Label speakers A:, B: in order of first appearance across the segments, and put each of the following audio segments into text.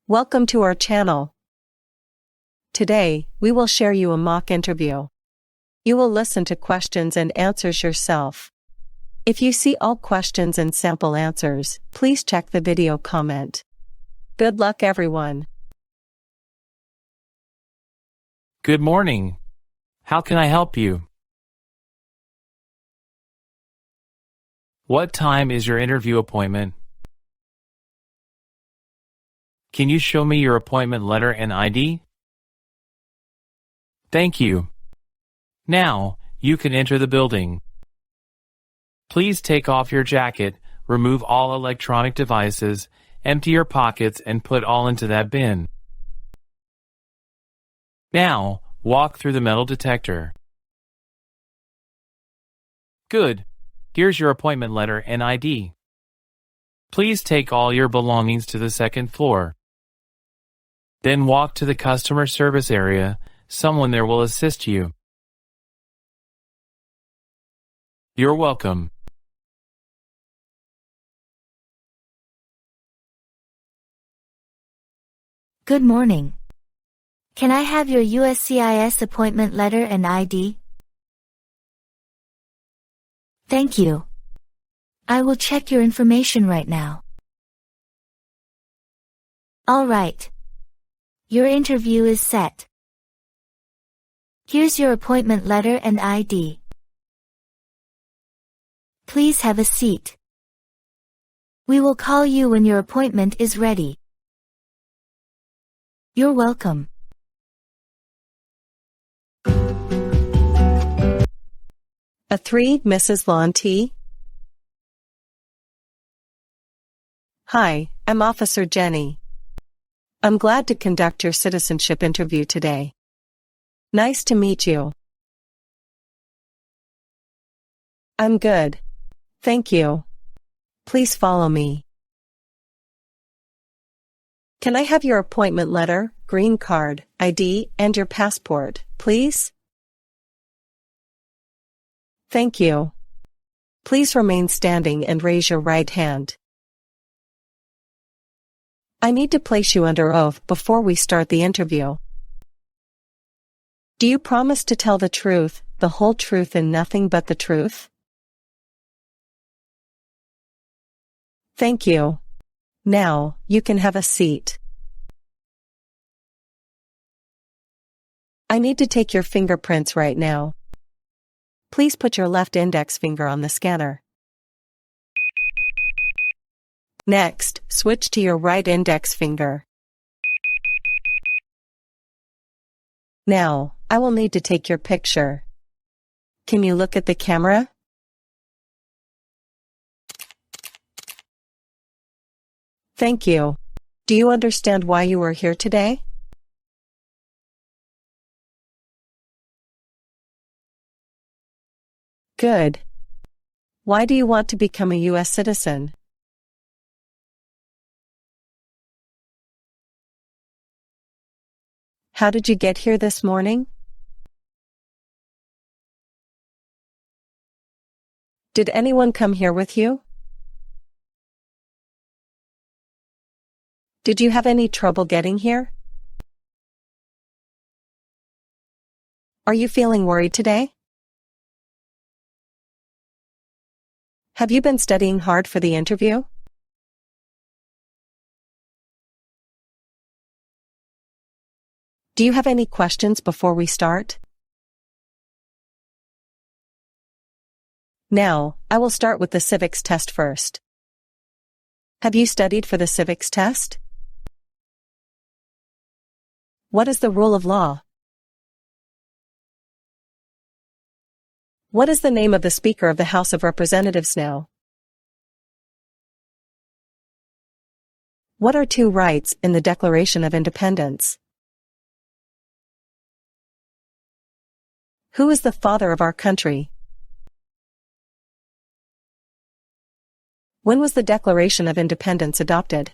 A: Welcome to our channel. Today, we will share you a mock interview. You will listen to questions and answers yourself. If you see all questions and sample answers, please check the video comment. Good luck, everyone.
B: Good morning. How can I help you? What time is your interview appointment? Can you show me your appointment letter and ID? Thank you. Now, you can enter the building. Please take off your jacket, remove all electronic devices, empty your pockets, and put all into that bin. Now, walk through the metal detector. Good. Here's your appointment letter and ID. Please take all your belongings to the second floor. Then walk to the customer service area. Someone there will assist you. You're welcome.
C: Good morning. Can I have your USCIS appointment letter and ID? Thank you. I will check your information right now. All right. Your interview is set. Here's your appointment letter and ID. Please have a seat. We will call you when your appointment is ready. You're welcome.
A: A 3, Mrs. Lon T. Hi, I'm Officer Jenny. I'm glad to conduct your citizenship interview today. Nice to meet you. I'm good. Thank you. Please follow me. Can I have your appointment letter, green card, ID, and your passport, please? Thank you. Please remain standing and raise your right hand. I need to place you under oath before we start the interview. Do you promise to tell the truth, the whole truth and nothing but the truth? Thank you. Now, you can have a seat. I need to take your fingerprints right now. Please put your left index finger on the scanner. Next, switch to your right index finger. Now, I will need to take your picture. Can you look at the camera? Thank you. Do you understand why you are here today? Good. Why do you want to become a US citizen? How did you get here this morning? Did anyone come here with you? Did you have any trouble getting here? Are you feeling worried today? Have you been studying hard for the interview? Do you have any questions before we start? Now, I will start with the civics test first. Have you studied for the civics test? What is the rule of law? What is the name of the Speaker of the House of Representatives now? What are 2 rights in the Declaration of Independence? Who is the father of our country? When was the Declaration of Independence adopted?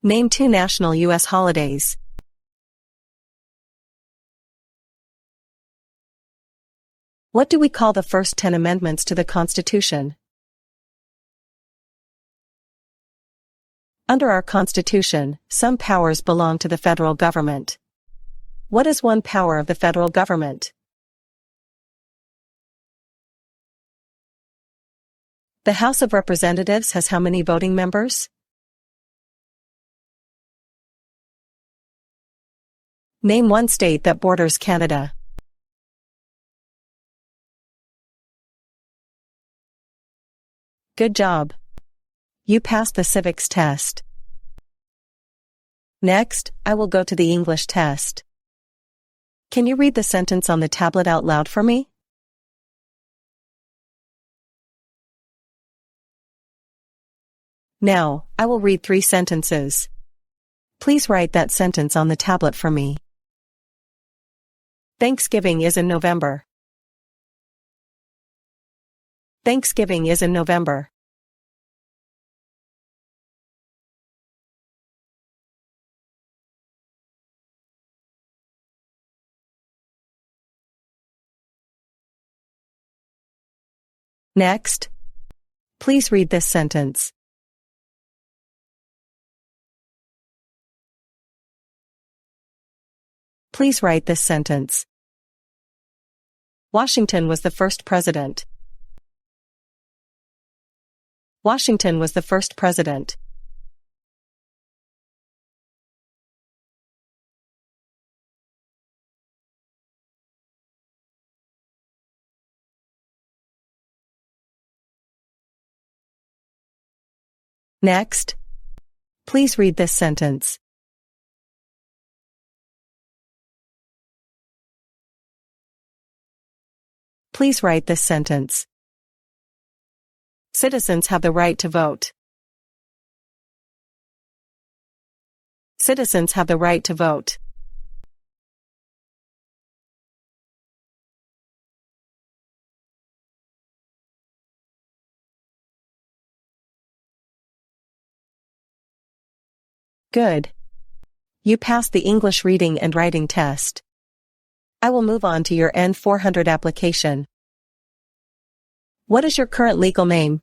A: Name 2 national U.S. holidays. What do we call the first 10 amendments to the Constitution? Under our Constitution, some powers belong to the federal government. What is one power of the federal government? The House of Representatives has how many voting members? Name one state that borders Canada. Good job. You passed the civics test. Next, I will go to the English test. Can you read the sentence on the tablet out loud for me? Now, I will read 3 sentences. Please write that sentence on the tablet for me. Thanksgiving is in November. Thanksgiving is in November. Next, please read this sentence. Please write this sentence. Washington was the first president. Washington was the first president. Next, please read this sentence. Please write this sentence. Citizens have the right to vote. Citizens have the right to vote. Good. You passed the English reading and writing test. I will move on to your N400 application. What is your current legal name?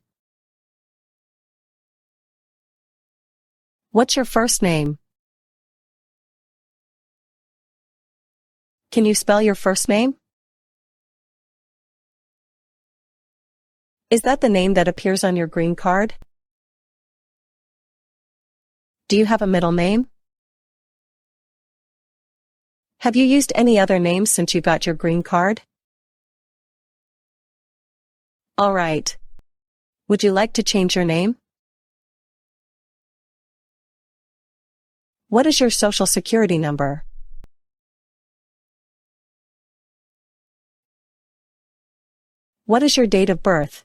A: What's your first name? Can you spell your first name? Is that the name that appears on your green card? Do you have a middle name? Have you used any other names since you got your green card? All right. Would you like to change your name? What is your social security number? What is your date of birth?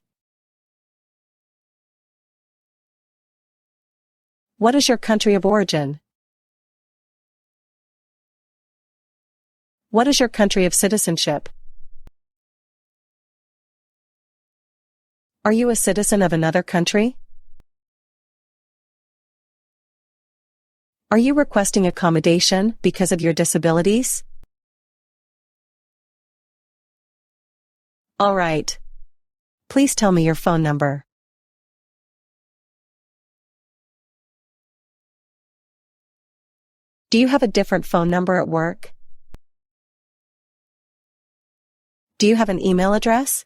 A: What is your country of origin? What is your country of citizenship? Are you a citizen of another country? Are you requesting accommodation because of your disabilities? All right. Please tell me your phone number. Do you have a different phone number at work? Do you have an email address?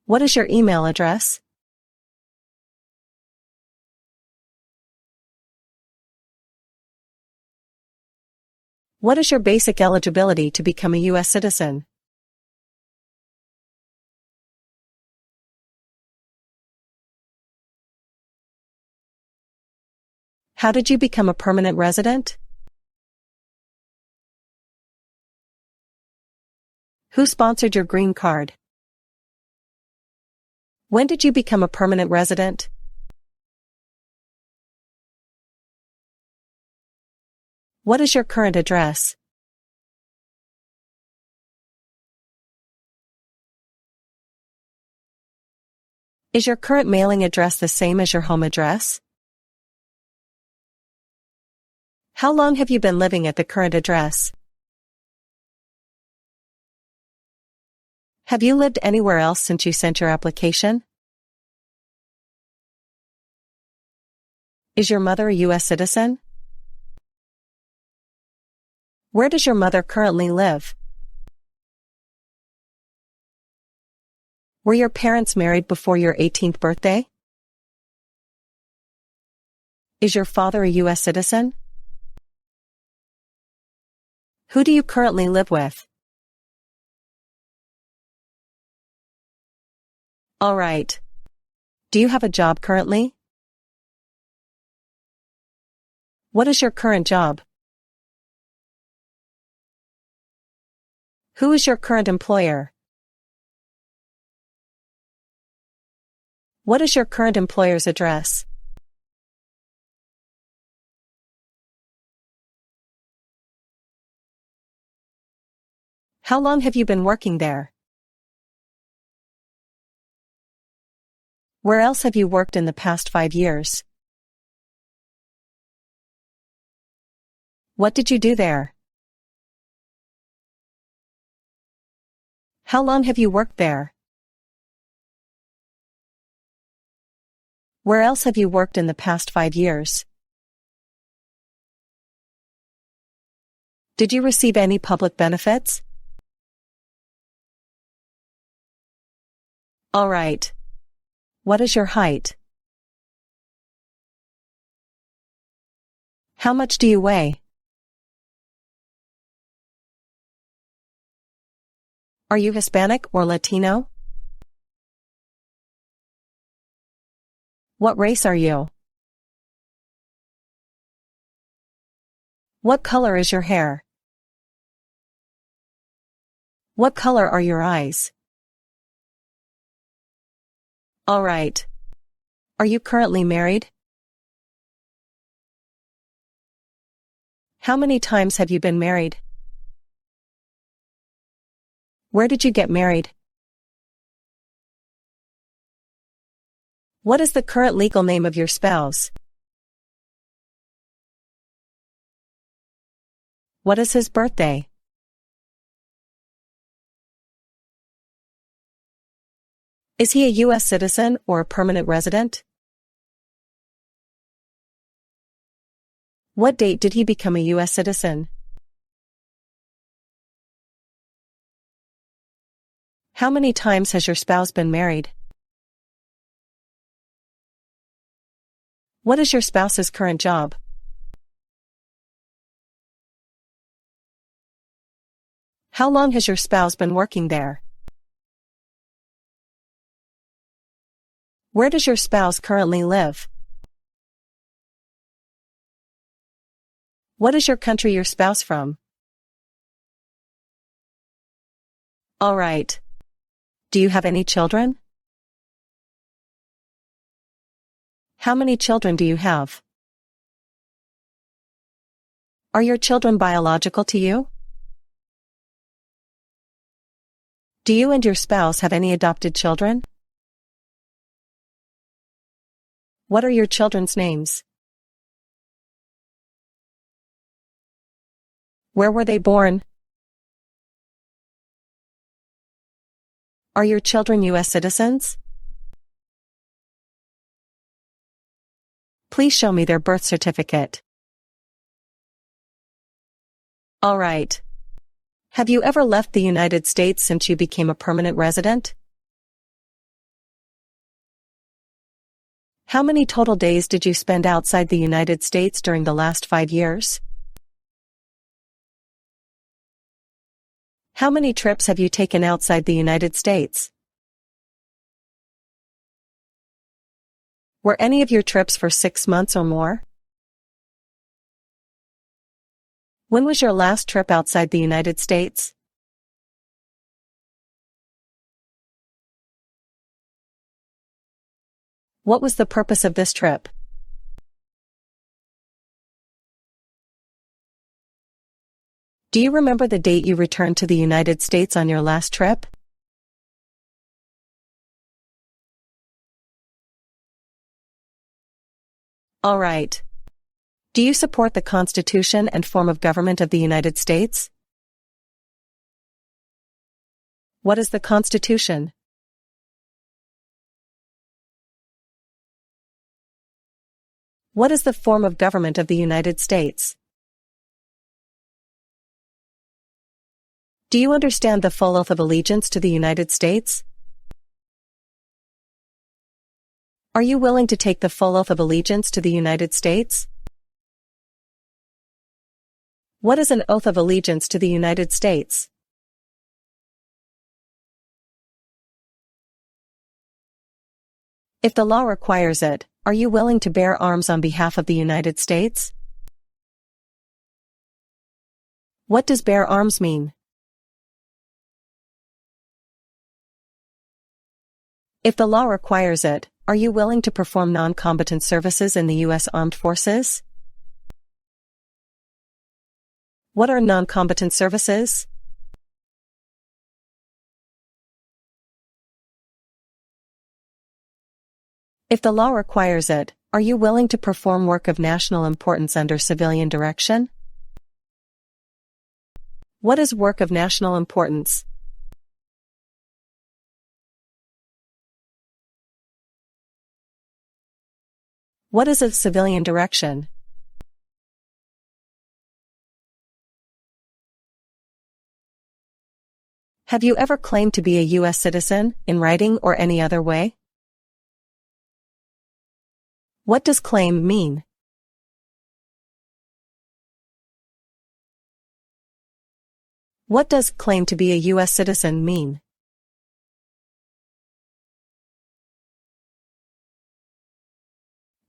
A: What is your email address? What is your basic eligibility to become a US citizen? How did you become a permanent resident? Who sponsored your green card? When did you become a permanent resident? What is your current address? Is your current mailing address the same as your home address? How long have you been living at the current address? Have you lived anywhere else since you sent your application? Is your mother a US citizen? Where does your mother currently live? Were your parents married before your 18th birthday? Is your father a US citizen? Who do you currently live with? All right. Do you have a job currently? What is your current job? Who is your current employer? What is your current employer's address? How long have you been working there? Where else have you worked in the past 5 years? What did you do there? How long have you worked there? Where else have you worked in the past 5 years? Did you receive any public benefits? All right. What is your height? How much do you weigh? Are you Hispanic or Latino? What race are you? What color is your hair? What color are your eyes? All right. Are you currently married? How many times have you been married? Where did you get married? What is the current legal name of your spouse? What is his birthday? Is he a US citizen or a permanent resident? What date did he become a US citizen? How many times has your spouse been married? What is your spouse's current job? How long has your spouse been working there? Where does your spouse currently live? What is your country your spouse from? All right. Do you have any children? How many children do you have? Are your children biological to you? Do you and your spouse have any adopted children? What are your children's names? Where were they born? Are your children US citizens? Please show me their birth certificate. All right. Have you ever left the United States since you became a permanent resident? How many total days did you spend outside the United States during the last 5 years? How many trips have you taken outside the United States? Were any of your trips for 6 months or more? When was your last trip outside the United States? What was the purpose of this trip? Do you remember the date you returned to the United States on your last trip? All right. Do you support the Constitution and form of government of the United States? What is the Constitution? What is the form of government of the United States? Do you understand the full oath of allegiance to the United States? Are you willing to take the full oath of allegiance to the United States? What is an oath of allegiance to the United States? If the law requires it, are you willing to bear arms on behalf of the United States? What does bear arms mean? If the law requires it, are you willing to perform non-combatant services in the U.S. Armed Forces? What are non-combatant services? If the law requires it, are you willing to perform work of national importance under civilian direction? What is work of national importance? What is a civilian direction? Have you ever claimed to be a U.S. citizen, in writing or any other way? What does claim mean? What does claim to be a U.S. citizen mean?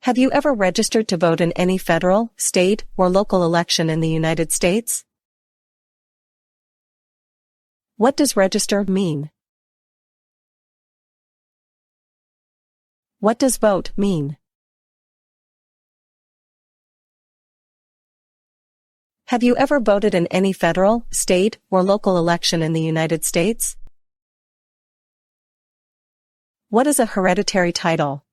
A: Have you ever registered to vote in any federal, state, or local election in the United States? What does register mean? What does vote mean? Have you ever voted in any federal, state, or local election in the United States? What is a hereditary title?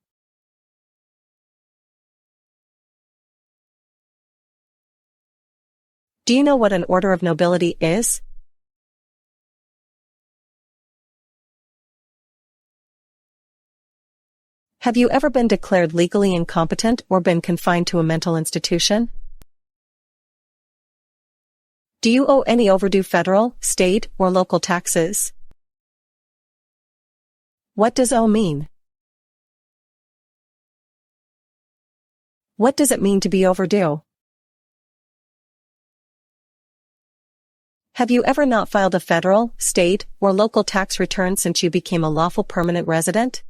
A: Do you know what an order of nobility is? Have you ever been declared legally incompetent or been confined to a mental institution? Do you owe any overdue federal, state, or local taxes? What does owe mean? What does it mean to be overdue? Have you ever not filed a federal, state, or local tax return since you became a lawful permanent resident?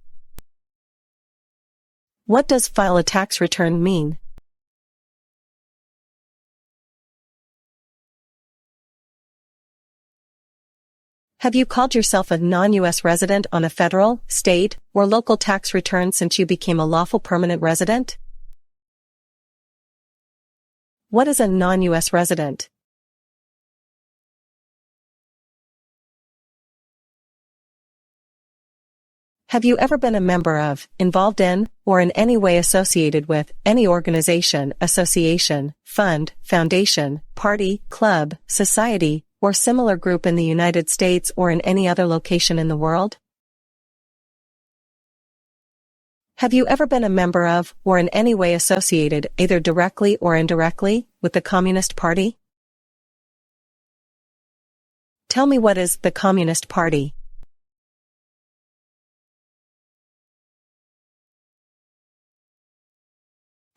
A: What does file a tax return mean? Have you called yourself a non-U.S. resident on a federal, state, or local tax return since you became a lawful permanent resident? What is a non-U.S. resident? Have you ever been a member of, involved in, or in any way associated with, any organization, association, fund, foundation, party, club, society, or similar group in the United States or in any other location in the world? Have you ever been a member of, or in any way associated, either directly or indirectly, with the Communist Party? Tell me, what is the Communist Party?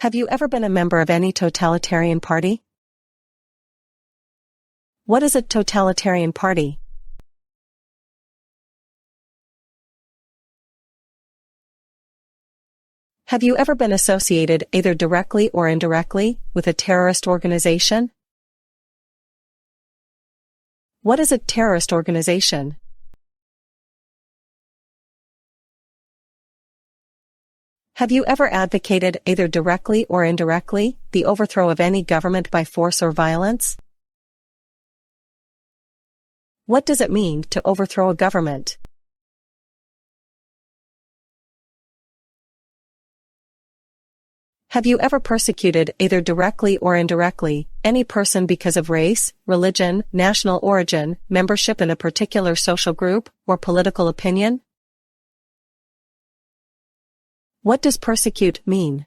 A: Have you ever been a member of any totalitarian party? What is a totalitarian party? Have you ever been associated, either directly or indirectly, with a terrorist organization? What is a terrorist organization? Have you ever advocated, either directly or indirectly, the overthrow of any government by force or violence? What does it mean to overthrow a government? Have you ever persecuted, either directly or indirectly, any person because of race, religion, national origin, membership in a particular social group, or political opinion? What does persecute mean?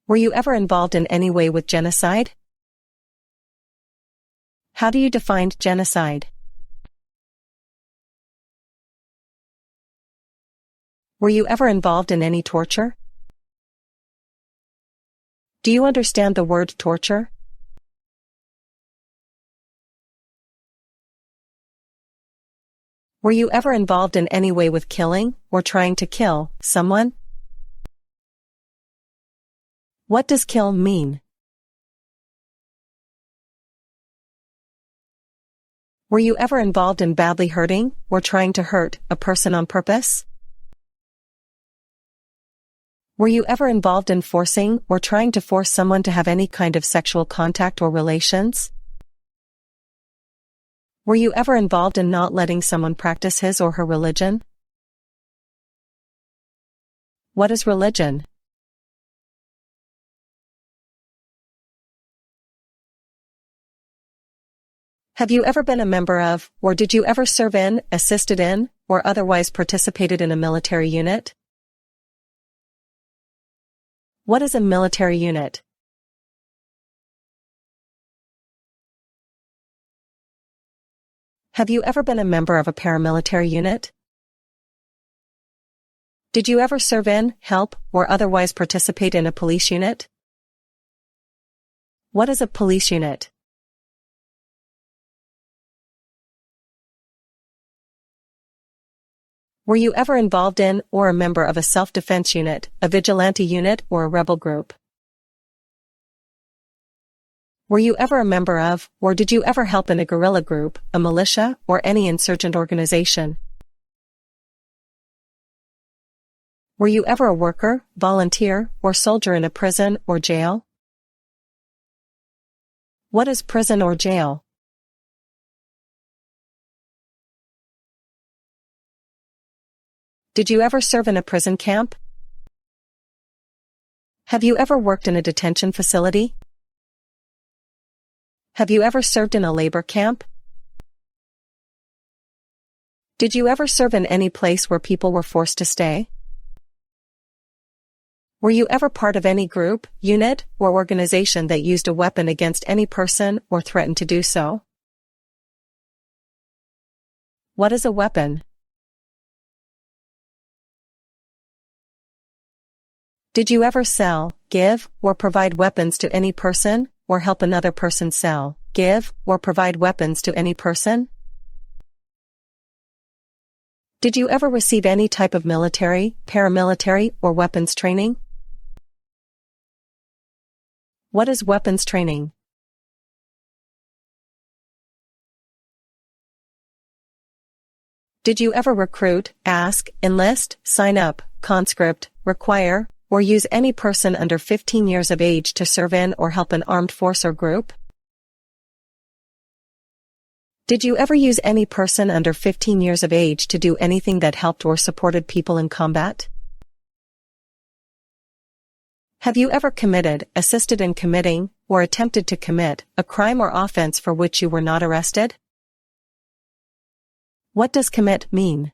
A: Were you ever involved in any way with genocide? How do you define genocide? Were you ever involved in any torture? Do you understand the word torture? Were you ever involved in any way with killing, or trying to kill, someone? What does kill mean? Were you ever involved in badly hurting, or trying to hurt, a person on purpose? Were you ever involved in forcing or trying to force someone to have any kind of sexual contact or relations? Were you ever involved in not letting someone practice his or her religion? What is religion? Have you ever been a member of, or did you ever serve in, assisted in, or otherwise participated in a military unit? What is a military unit? Have you ever been a member of a paramilitary unit? Did you ever serve in, help, or otherwise participate in a police unit? What is a police unit? Were you ever involved in, or a member of a self-defense unit, a vigilante unit, or a rebel group? Were you ever a member of, or did you ever help in a guerrilla group, a militia, or any insurgent organization? Were you ever a worker, volunteer, or soldier in a prison or jail? What is prison or jail? Did you ever serve in a prison camp? Have you ever worked in a detention facility? Have you ever served in a labor camp? Did you ever serve in any place where people were forced to stay? Were you ever part of any group, unit, or organization that used a weapon against any person or threatened to do so? What is a weapon? Did you ever sell, give, or provide weapons to any person, or help another person sell, give, or provide weapons to any person? Did you ever receive any type of military, paramilitary, or weapons training? What is weapons training? Did you ever recruit, ask, enlist, sign up, conscript, require, or use any person under 15 years of age to serve in or help an armed force or group? Did you ever use any person under 15 years of age to do anything that helped or supported people in combat? Have you ever committed, assisted in committing, or attempted to commit, a crime or offense for which you were not arrested? What does commit mean?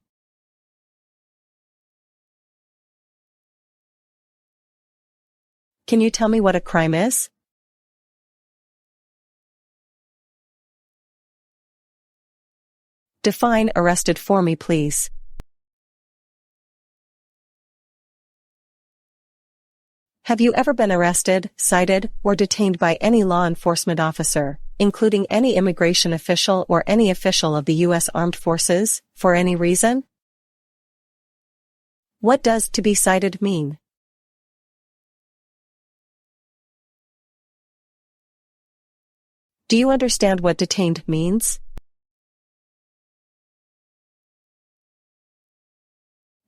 A: Can you tell me what a crime is? Define arrested for me, please. Have you ever been arrested, cited, or detained by any law enforcement officer, including any immigration official or any official of the U.S. Armed Forces, for any reason? What does to be cited mean? Do you understand what detained means?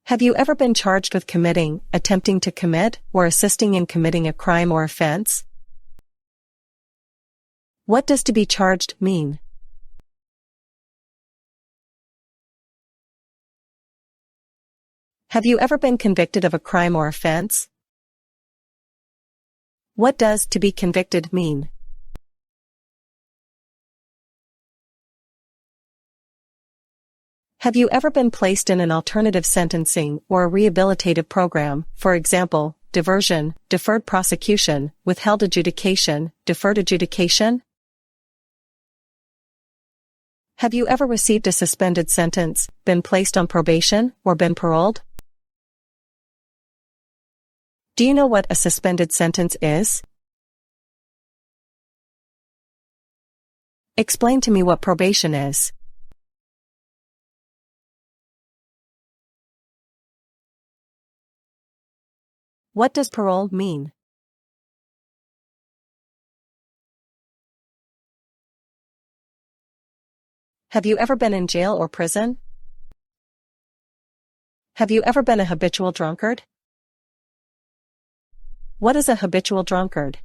A: Have you ever been charged with committing, attempting to commit, or assisting in committing a crime or offense? What does to be charged mean? Have you ever been convicted of a crime or offense? What does to be convicted mean? Have you ever been placed in an alternative sentencing or a rehabilitative program, for example, diversion, deferred prosecution, withheld adjudication, deferred adjudication? Have you ever received a suspended sentence, been placed on probation, or been paroled? Do you know what a suspended sentence is? Explain to me what probation is. What does parole mean? Have you ever been in jail or prison? Have you ever been a habitual drunkard? What is a habitual drunkard?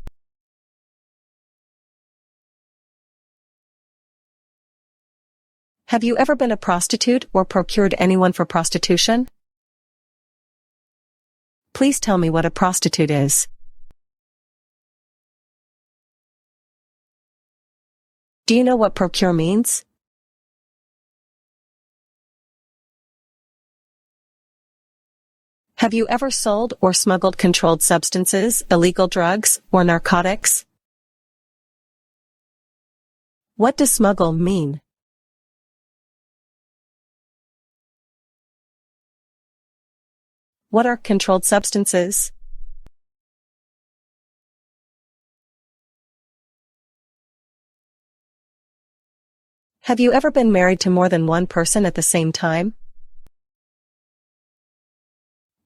A: Have you ever been a prostitute or procured anyone for prostitution? Please tell me what a prostitute is. Do you know what procure means? Have you ever sold or smuggled controlled substances, illegal drugs, or narcotics? What does smuggle mean? What are controlled substances? Have you ever been married to more than one person at the same time?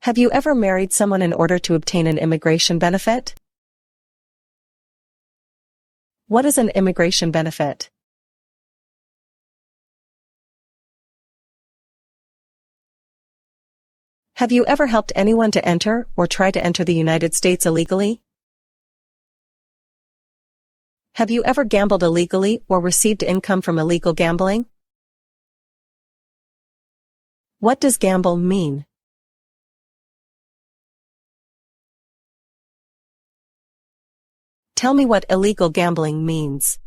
A: Have you ever married someone in order to obtain an immigration benefit? What is an immigration benefit? Have you ever helped anyone to enter or try to enter the United States illegally? Have you ever gambled illegally or received income from illegal gambling? What does gamble mean? Tell me what illegal gambling means.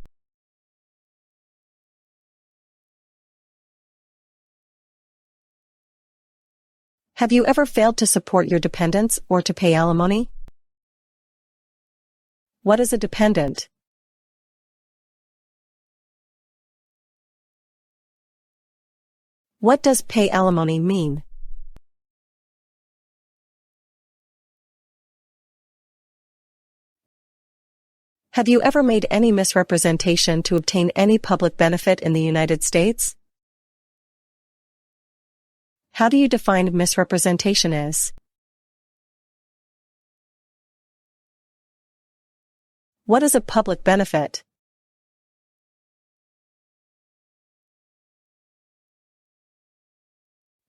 A: Have you ever failed to support your dependents or to pay alimony? What is a dependent? What does pay alimony mean? Have you ever made any misrepresentation to obtain any public benefit in the United States? How do you define misrepresentation as? What is a public benefit?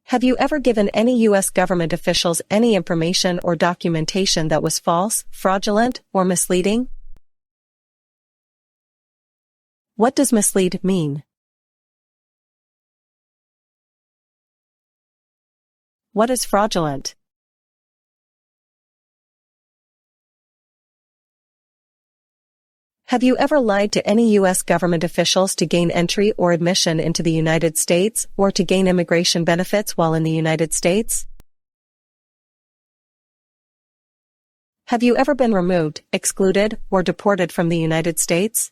A: Have you ever given any U.S. government officials any information or documentation that was false, fraudulent, or misleading? What does mislead mean? What is fraudulent? Have you ever lied to any U.S. government officials to gain entry or admission into the United States or to gain immigration benefits while in the United States? Have you ever been removed, excluded, or deported from the United States?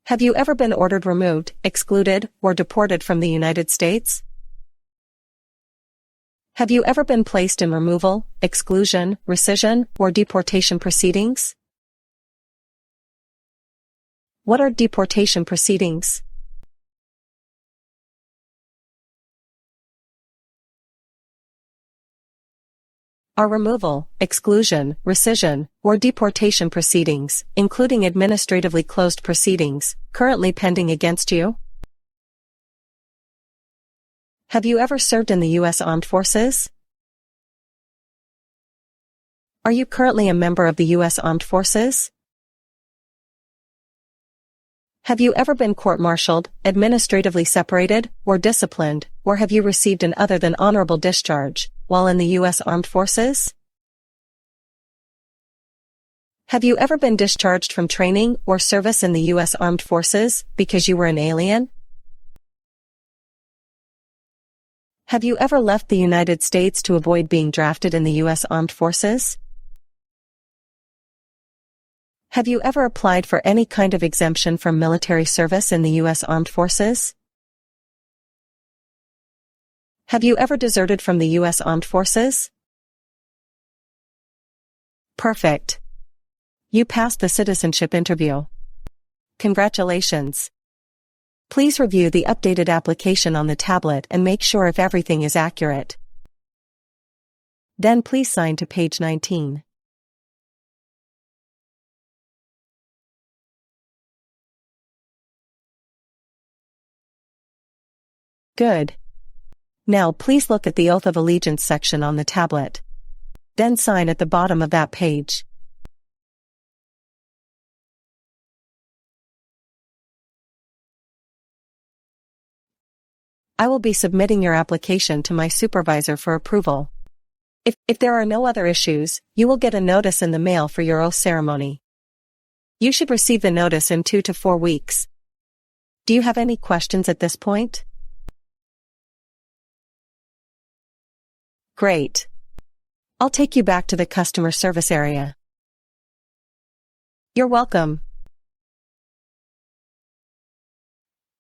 A: Have you ever been ordered removed, excluded, or deported from the United States? Have you ever been placed in removal, exclusion, rescission, or deportation proceedings? What are deportation proceedings? Are removal, exclusion, rescission, or deportation proceedings, including administratively closed proceedings, currently pending against you? Have you ever served in the U.S. Armed Forces? Are you currently a member of the U.S. Armed Forces? Have you ever been court-martialed, administratively separated, or disciplined, or have you received an other than honorable discharge while in the U.S. Armed Forces? Have you ever been discharged from training or service in the U.S. Armed Forces because you were an alien? Have you ever left the United States to avoid being drafted in the U.S. Armed Forces? Have you ever applied for any kind of exemption from military service in the U.S. Armed Forces? Have you ever deserted from the U.S. Armed Forces? Perfect. You passed the citizenship interview. Congratulations. Please review the updated application on the tablet and make sure if everything is accurate. Then please sign to page 19. Good. Now please look at the Oath of Allegiance section on the tablet. Then sign at the bottom of that page. I will be submitting your application to my supervisor for approval. If there are no other issues, you will get a notice in the mail for your oath ceremony. You should receive the notice in 2 to 4 weeks. Do you have any questions at this point? Great. I'll take you back to the customer service area. You're welcome.